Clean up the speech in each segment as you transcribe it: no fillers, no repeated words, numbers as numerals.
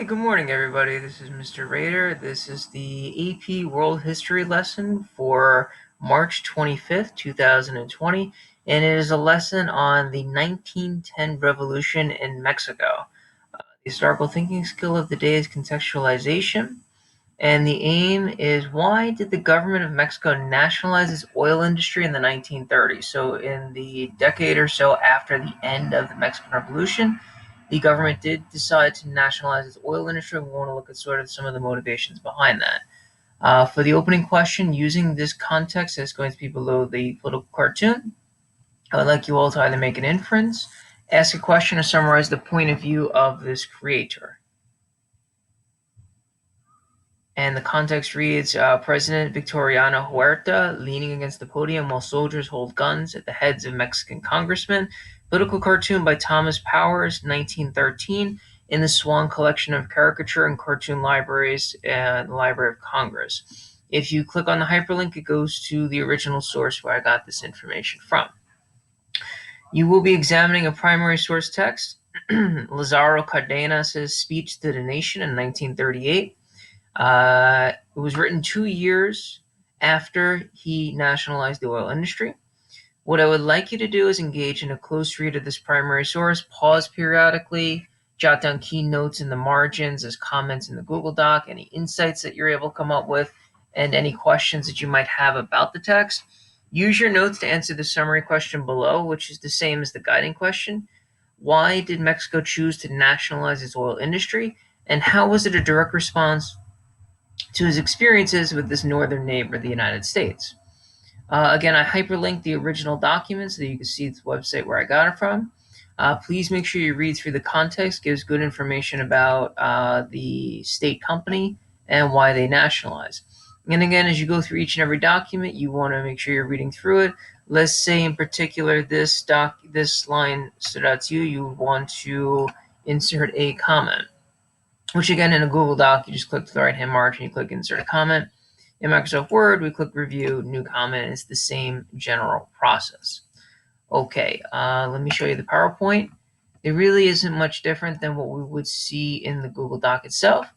Hi, good morning, everybody. This is Mr. Rader. This is the AP World History lesson for March 25th, 2020, and it is a lesson on the 1910 Revolution in Mexico. The historical thinking skill of the day is contextualization, and the aim is why did the government of Mexico nationalize its oil industry in the 1930s? So, in the decade or so after the end of the Mexican Revolution, the government did decide to nationalize its oil industry. We want to look at sort of some of the motivations behind that. For the opening question, using this context that's going to be below the political cartoon, I would like you all to either make an inference, ask a question, or summarize the point of view of this creator. And the context reads, President Victoriano Huerta leaning against the podium while soldiers hold guns at the heads of Mexican congressmen. Political cartoon by Thomas Powers, 1913, in the Swan collection of caricature and cartoon libraries at the Library of Congress. If you click on the hyperlink, it goes to the original source where I got this information from. You will be examining a primary source text, Lazaro Cardenas' speech to the nation in 1938. It was written 2 years after he nationalized the oil industry. What I would like you to do is engage in a close read of this primary source, pause periodically, jot down key notes in the margins as comments in the Google Doc, any insights that you're able to come up with, and any questions that you might have about the text. Use your notes to answer the summary question below, which is the same as the guiding question. Why did Mexico choose to nationalize its oil industry, and how was it a direct response to his experiences with this northern neighbor, the United States? Again, I hyperlinked the original document so that you can see the website where I got it from. Please make sure you read through the context. It gives good information about the state company and why they nationalize. And again, as you go through each and every document, you want to make sure you're reading through it. Let's say in particular this line stood out to you. You want to insert a comment, which again in a Google Doc, you just click to the right-hand margin, you click insert a comment. In Microsoft Word, we click review, new comment. It's the same general process. Okay, let me show you the PowerPoint. It really isn't much different than what we would see in the Google Doc itself.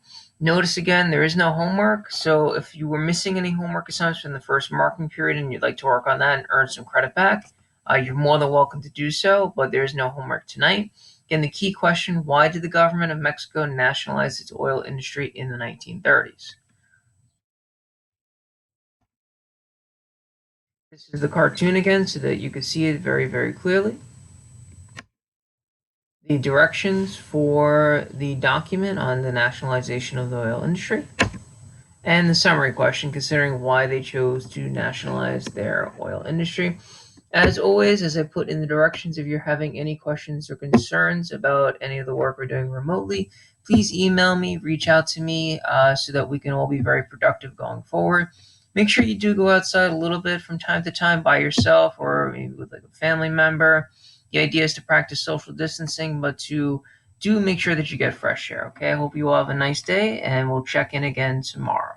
Notice again, there is no homework. So if you were missing any homework assignments from the first marking period and you'd like to work on that and earn some credit back, you're more than welcome to do so, but there is no homework tonight. Again, the key question, why did the government of Mexico nationalize its oil industry in the 1930s? This is the cartoon again so that you can see it very, very clearly. The directions for the document on the nationalization of the oil industry. And the summary question, considering why they chose to nationalize their oil industry. As always, as I put in the directions, if you're having any questions or concerns about any of the work we're doing remotely, please email me, reach out to me so that we can all be very productive going forward. Make sure you do go outside a little bit from time to time by yourself or maybe with like a family member. The idea is to practice social distancing, but to do make sure that you get fresh air. Okay, I hope you all have a nice day, and we'll check in again tomorrow.